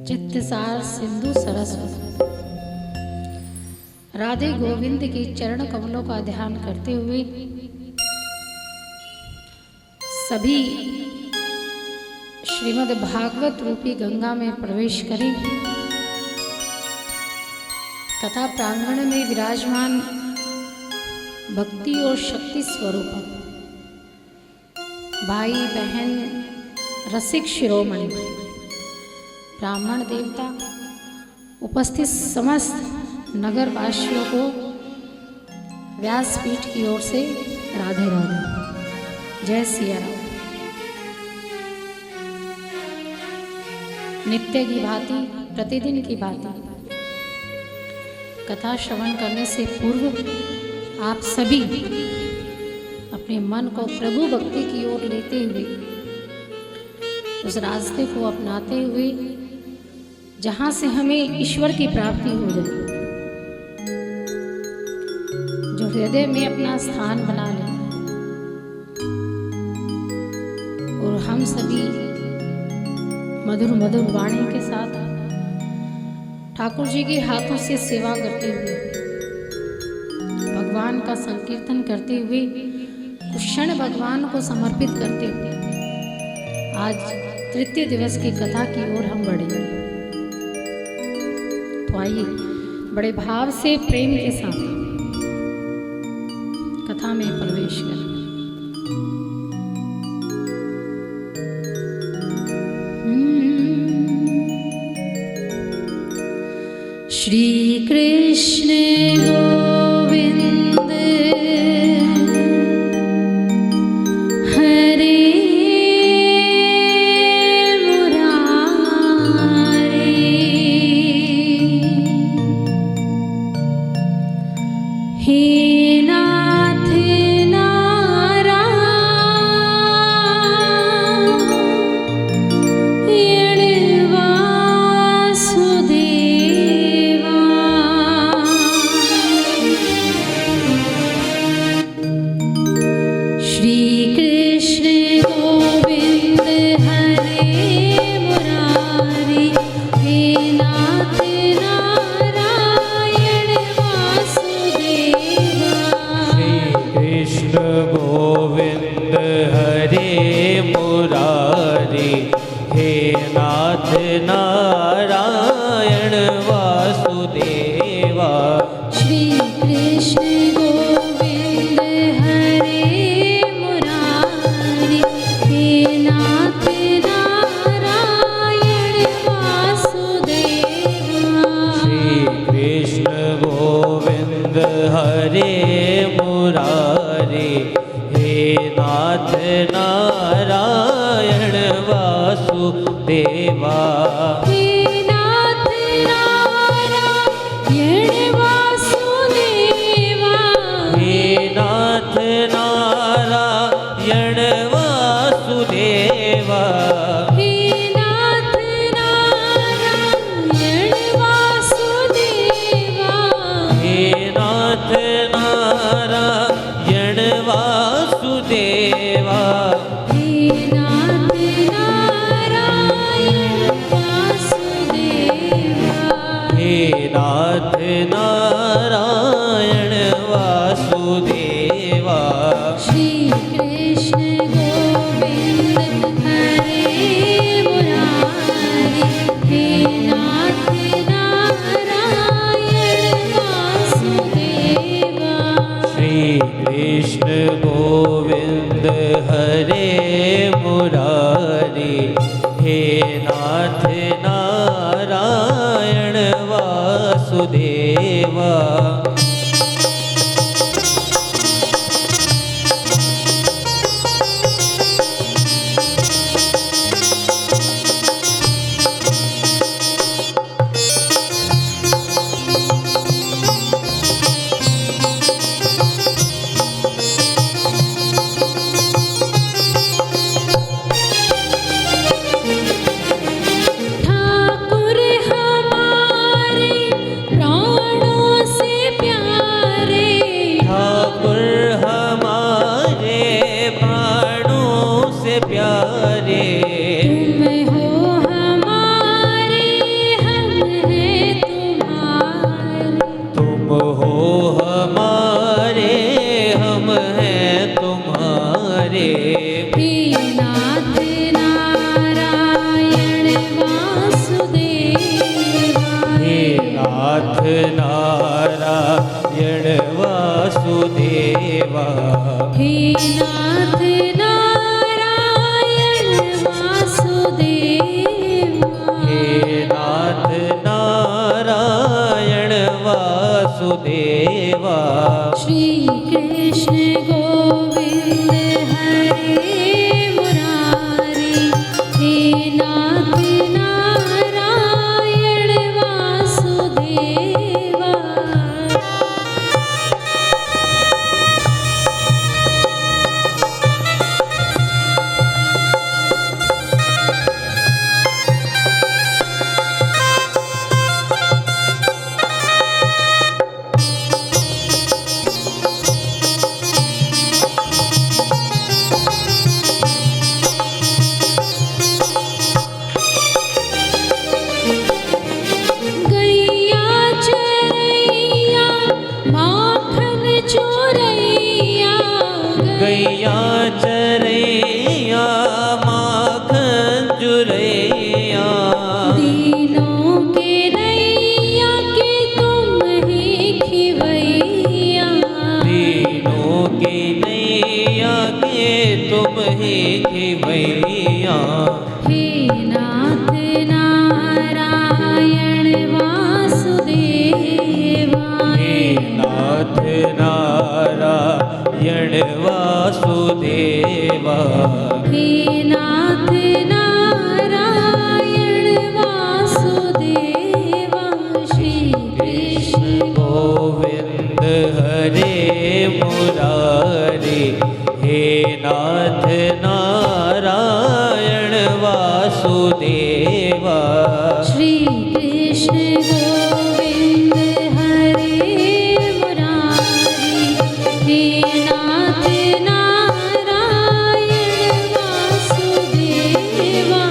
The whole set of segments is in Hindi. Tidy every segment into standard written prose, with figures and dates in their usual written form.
चित्तसार सिंधु सरस्वती राधे गोविंद के चरण कमलों का ध्यान करते हुए सभी श्रीमद् भागवत रूपी गंगा में प्रवेश करें। कथा प्रांगण में विराजमान भक्ति और शक्ति स्वरूप भाई बहन रसिक शिरोमणि ब्राह्मण देवता उपस्थित समस्त नगर वासियों को व्यासपीठ की ओर से राधे राधे, जय सिया राम। नित्य की भांति प्रतिदिन की भांति कथा श्रवण करने से पूर्व आप सभी अपने मन को प्रभु भक्ति की ओर लेते हुए उस रास्ते को अपनाते हुए जहाँ से हमें ईश्वर की प्राप्ति हो जाए, जो हृदय में अपना स्थान बना ले, और हम सभी मधुर मधुर वाणी के साथ ठाकुर जी के हाथों से सेवा करते हुए भगवान का संकीर्तन करते हुए क्षण भगवान को समर्पित करते हुए आज तृतीय दिवस की कथा की ओर हम बढ़ेंगे। तो आइए बड़े भाव से प्रेम के साथ कथा में प्रवेश करें। श्री कृष्ण गोविंद हरे नारायण नारायण वासुदेवा। श्री कृष्ण गोविंद हरे मुरारी, हे नाथ नारायण वासुदेवा। श्री कृष्ण गोविंद हरे मुरारी, हे नाथ नारायण वासुदेवा। हे नाथ नारायण वासुदेवा। हे नाथ नारायण वासुदेवा। हे नाथ नारायण वासुदेवा। हे नाथ नारायण वासुदेवा। हे नाथ नारायण वासुदेवा। हे नाथ नारायण वासुदेवा। श्री कृष्ण गोविंद हरे मुरारी, हे नाथ नारायण वासुदेवा। श्री कृष्ण गोविंद हरे मुरारी, हे नाथ नारायण वासुदेवा। ठाकुर हमारे प्राणों से प्यारे, ठाकुर हमारे प्राणों से प्यारे। तुम हो हमारे, हम हैं तुम्हारे। तुम हो हमारे, हम हैं तुम्हारे। हे नाथ नारायण वासुदेवा। हे नाथ नारायण वासुदेवा। हे नाथ नारायण वासुदेवा। हे नाथ नारायण वासुदेवा। श्री कृष्ण गोविंद हरे मुरारी, हे नाथ नारायण वासुदेवा। गैया चरैया माखन चोरैया। गैया चरैया माखन चुरैया। दीनों के नैया के तुम ही खिवैया। दीनों की नैया के तुम ही खिवैया। हे नाथ नारायण वासुदेवा। हे नाथ नारायण वासुदेवा। हे नाथ नारायण वासुदेवा। श्री कृष्ण गोविंद हरे मुरारी, हे नाथ नारायण वासुदेवा। श्री कृष्ण गोविंद हरे मुरारी, हे नाथ नारायण वासुदेवा।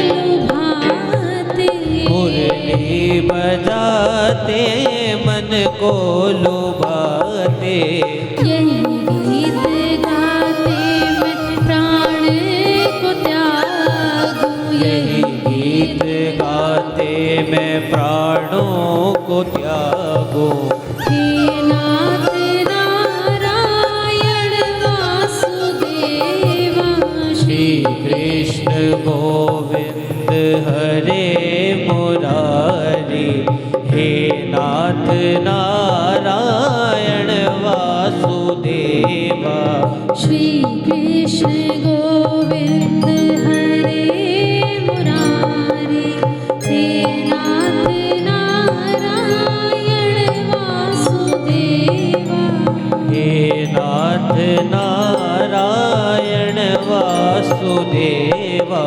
लुभाते, मुरली बजाते मन को लुभाते, यही गीत गाते मैं प्राण को त्यागूं, यही गीत गाते मैं प्राणों को त्यागूं। हे नाथ नारायण वासुदेवा, श्री कृष्ण गोविंद हरे मुरारी, हे नाथ नारायण वासुदेवा। श्री कृष्ण गोविंद हरे मुरारी, हे नाथ नारायण वासुदेवा, हे नाथ नारायण वासुदेवा,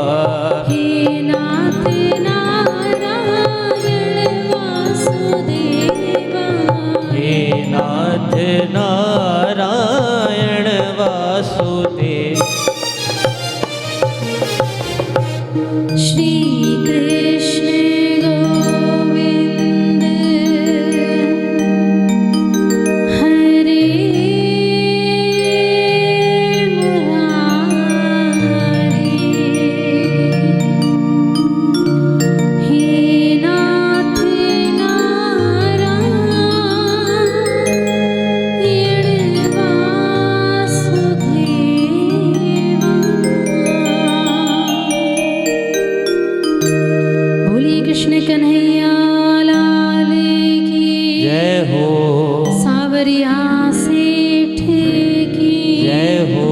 हे नाथ नारायण वासुदेवा, हे नाथ नारायण वासुदेव। श्री कृष्ण गोविंद हरे मुरारी, हे नाथ नारायण वासुदेवा। बोलिए कृष्ण कन्हैया लाल की जय हो, सावरिया सेठ की जय हो,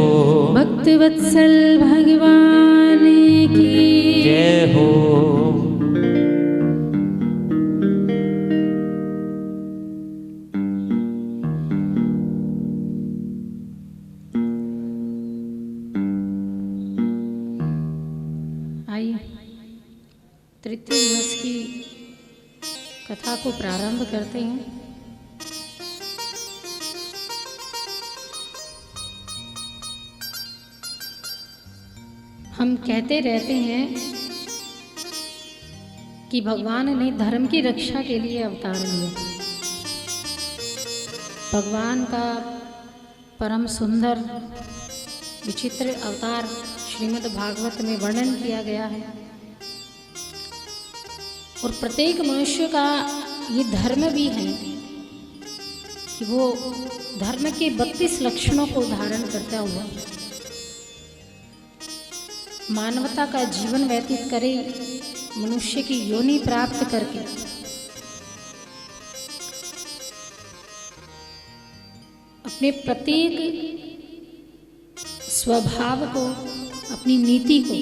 भक्त वत्सल भगवान की जय हो। आइए तृतीय दिवस की कथा को प्रारंभ करते हैं। हम कहते रहते हैं कि भगवान ने धर्म की रक्षा के लिए अवतार लिया। भगवान का परम सुंदर विचित्र अवतार श्रीमद् भागवत में वर्णन किया गया है और प्रत्येक मनुष्य का ये धर्म भी है कि वो धर्म के 32 लक्षणों को धारण करता हुआ मानवता का जीवन व्यतीत करे, मनुष्य की योनि प्राप्त करके अपने प्रत्येक स्वभाव को, अपनी नीति को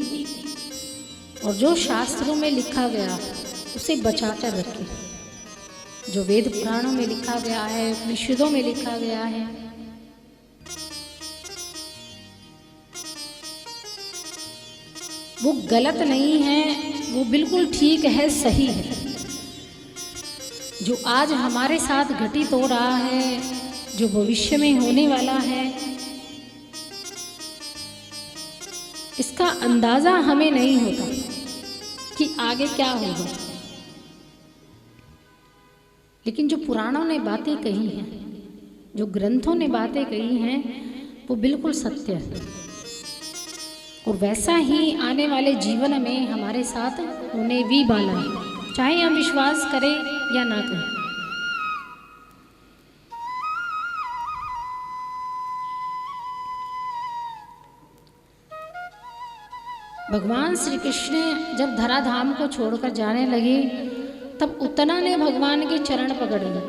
और जो शास्त्रों में लिखा गया है उसे बचाकर रखे। जो वेद पुराणों में लिखा गया है, उपनिषदों में लिखा गया है, वो गलत नहीं है, वो बिल्कुल ठीक है, सही है। जो आज हमारे साथ घटित हो रहा है, जो भविष्य में होने वाला है, इसका अंदाजा हमें नहीं होता कि आगे क्या होगा। लेकिन जो पुराणों ने बातें कही हैं, जो ग्रंथों ने बातें कही हैं, वो बिल्कुल सत्य है और वैसा ही आने वाले जीवन में हमारे साथ होने भी वाला है, चाहे हम विश्वास करें या ना करें। भगवान श्री कृष्ण जब धराधाम को छोड़कर जाने लगे तब उतना ने भगवान के चरण पकड़ लिए।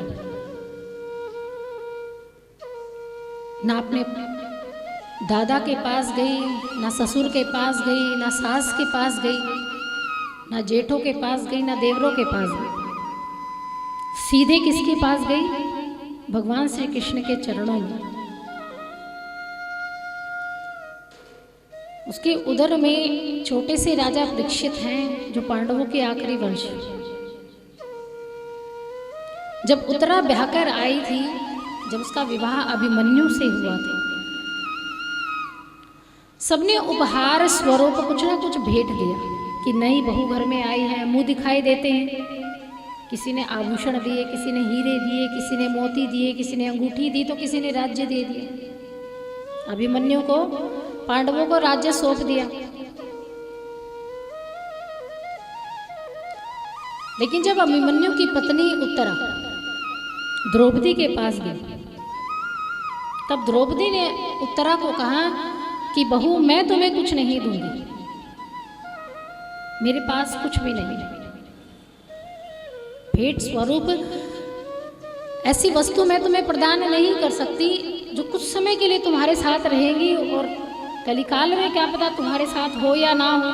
ना अपने दादा के पास गई, ना ससुर के पास गई, ना सास के पास गई, ना जेठों के पास गई, ना देवरों के पास गई। सीधे किसके पास गई? भगवान श्री कृष्ण के चरणों में। उसके उदर में छोटे से राजा परीक्षित हैं जो पांडवों के आखिरी वंश। जब उत्तरा ब्याहकर आई थी, जब उसका विवाह अभिमन्यु से हुआ था, सबने उपहार स्वरूप कुछ ना कुछ भेंट दिया कि नई बहू घर में आई है, मुंह दिखाई देते हैं। किसी ने आभूषण दिए, किसी ने हीरे दिए, किसी ने मोती दिए, किसी ने अंगूठी दी, तो किसी ने राज्य दे दिया। अभिमन्यु को, पांडवों को राज्य सौंप दिया। लेकिन जब अभिमन्यु की पत्नी उत्तरा द्रौपदी के पास गई, तब द्रौपदी ने उत्तरा को कहा कि बहू, मैं तुम्हें कुछ नहीं दूंगी, मेरे पास कुछ भी नहीं है। भेंट स्वरूप ऐसी वस्तु मैं तुम्हें प्रदान नहीं कर सकती जो कुछ समय के लिए तुम्हारे साथ रहेगी, और कलिकाल में क्या पता तुम्हारे साथ हो या ना हो,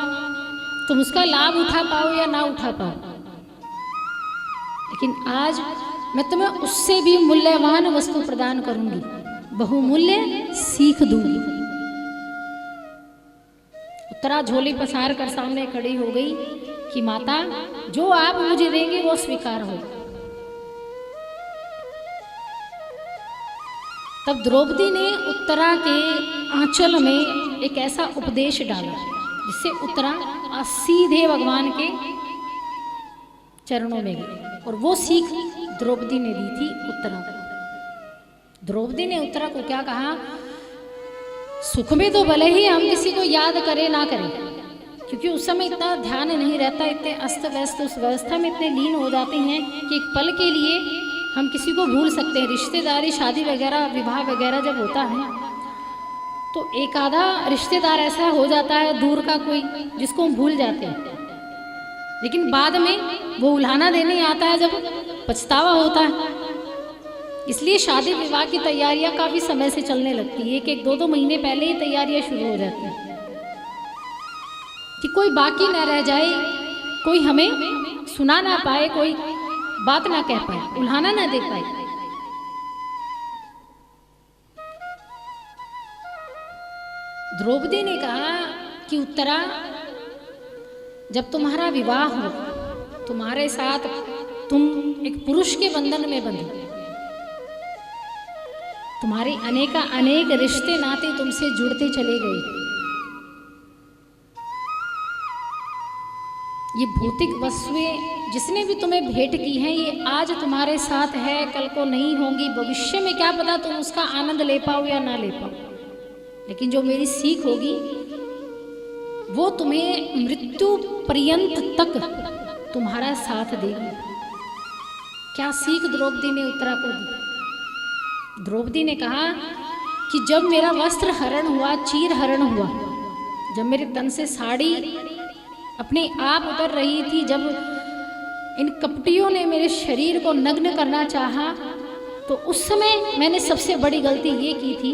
तुम उसका लाभ उठा पाओ या ना उठा पाओ। लेकिन आज मैं तुम्हें उससे भी मूल्यवान वस्तु प्रदान करूंगी, बहुमूल्य सीख दूंगी। उत्तरा झोली पसार कर सामने खड़ी हो गई कि माता, जो आप मुझे देंगे वो स्वीकार हो। तब द्रौपदी ने उत्तरा के आंचल में एक ऐसा उपदेश डाला जिससे उत्तरा सीधे भगवान के चरणों में गई, और वो सीख द्रौपदी ने दी थी उत्तरा को। द्रौपदी ने उत्तरा को क्या कहा, सुख में तो भले ही हम किसी को याद करें ना करें, क्योंकि उस समय इतना ध्यान नहीं रहता, इतने अस्त व्यस्त उस व्यवस्था में इतने लीन हो जाते हैं कि एक पल के लिए हम किसी को भूल सकते हैं। रिश्तेदारी, शादी वगैरह, विवाह वगैरह जब होता है तो एक आधा रिश्तेदार ऐसा हो जाता है दूर का कोई, जिसको हम भूल जाते हैं, लेकिन बाद में वो उल्हाना देने आता है जब पछतावा होता है। इसलिए शादी विवाह की तैयारियां काफी समय से चलने लगती है, एक 2-2 महीने पहले ही तैयारियां शुरू हो जाती हैं कि कोई बाकी ना रह जाए, कोई हमें सुना ना पाए, कोई बात ना कह पाए, उल्हाना ना दे पाए। द्रौपदी ने कहा कि उत्तरा, जब तुम्हारा विवाह हो, तुम्हारे साथ तुम एक पुरुष के बंधन में बंधी, तुम्हारे अनेक रिश्ते नाते तुमसे जुड़ते चले गए। ये भौतिक वस्तुएं जिसने भी तुम्हें भेंट की हैं, ये आज तुम्हारे साथ है, कल को नहीं होंगी, भविष्य में क्या पता तुम उसका आनंद ले पाओ या ना ले पाओ। लेकिन जो मेरी सीख होगी वो तुम्हें मृत्यु पर्यंत तक तुम्हारा साथ देगी। क्या सीख द्रौपदी ने उत्तरा को दी? द्रौपदी ने कहा कि जब मेरा वस्त्र हरण हुआ, चीर हरण हुआ, जब मेरे तन से साड़ी अपने आप उतर रही थी, जब इन कपटियों ने मेरे शरीर को नग्न करना चाहा, तो उस समय मैंने सबसे बड़ी गलती ये की थी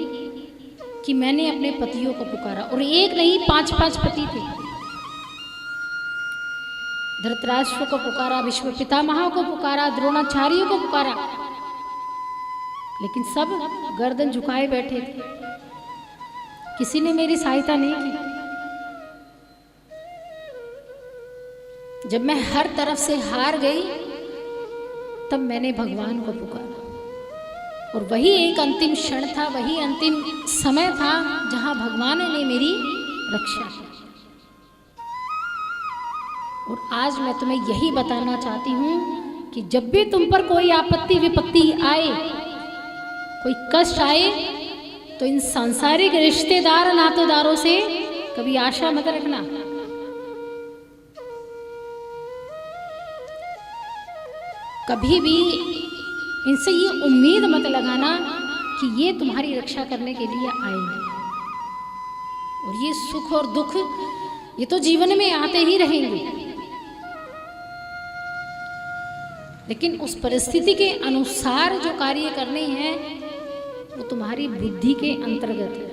कि मैंने अपने पतियों को पुकारा, और एक नहीं 5-5 पति थे। धृतराष्ट्र को पुकारा, विश्व पितामह को पुकारा, द्रोणाचार्य को पुकारा, लेकिन सब गर्दन झुकाए बैठे थे, किसी ने मेरी सहायता नहीं की। जब मैं हर तरफ से हार गई, तब मैंने भगवान को पुकारा, और वही एक अंतिम क्षण था, वही अंतिम समय था जहां भगवान ने मेरी रक्षा की। और आज मैं तुम्हें यही बताना चाहती हूं कि जब भी तुम पर कोई आपत्ति विपत्ति आए, कोई कष्ट आए, तो इन सांसारिक रिश्तेदार नातेदारों से कभी आशा मत रखना। कभी भी इनसे ये उम्मीद मत लगाना कि ये तुम्हारी रक्षा करने के लिए आएंगे। और ये सुख और दुख ये तो जीवन में आते ही रहेंगे, लेकिन उस परिस्थिति के अनुसार जो कार्य करने हैं वो तुम्हारी बुद्धि के अंतर्गत है।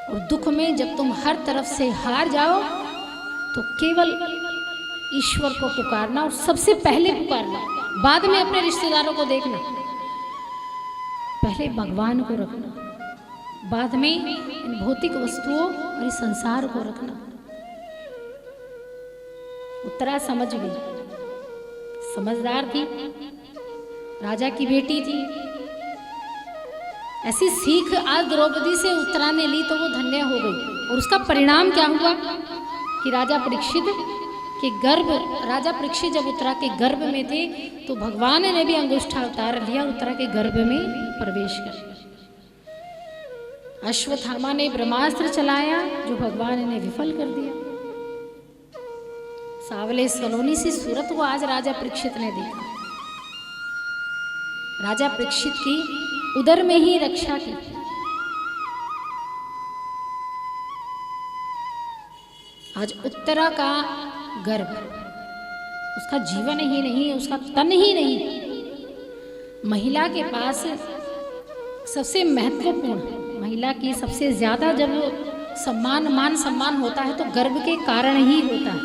और दुख में जब तुम हर तरफ से हार जाओ, तो केवल ईश्वर को पुकारना, और सबसे पहले पुकारना, बाद में अपने रिश्तेदारों को देखना, पहले भगवान को रखना, बाद में इन भौतिक वस्तुओं और इस संसार को रखना। उत्तरा समझ गई, समझदार थी, राजा की बेटी थी। ऐसी सीख आज द्रौपदी से उत्तरा ने ली तो वो धन्य हो गई। और उसका परिणाम क्या हुआ? कि राजा परीक्षित जब उत्तरा के गर्भ में थे तो भगवान ने भी अंगूठा उतार लिया, उत्तरा के गर्भ में प्रवेश कर लिया। अश्वत्थामा ने ब्रह्मास्त्र चलाया जो भगवान ने विफल कर दिया। सावले सलोनी सी सूरत को आज राजा परीक्षित ने देखा। राजा परीक्षित की उदर में ही रक्षा की। आज उत्तरा का गर्भ, उसका जीवन ही नहीं, उसका तन ही नहीं, महिला के पास सबसे महत्वपूर्ण, महिला की सबसे ज्यादा जब मान सम्मान होता है तो गर्भ के कारण ही होता है।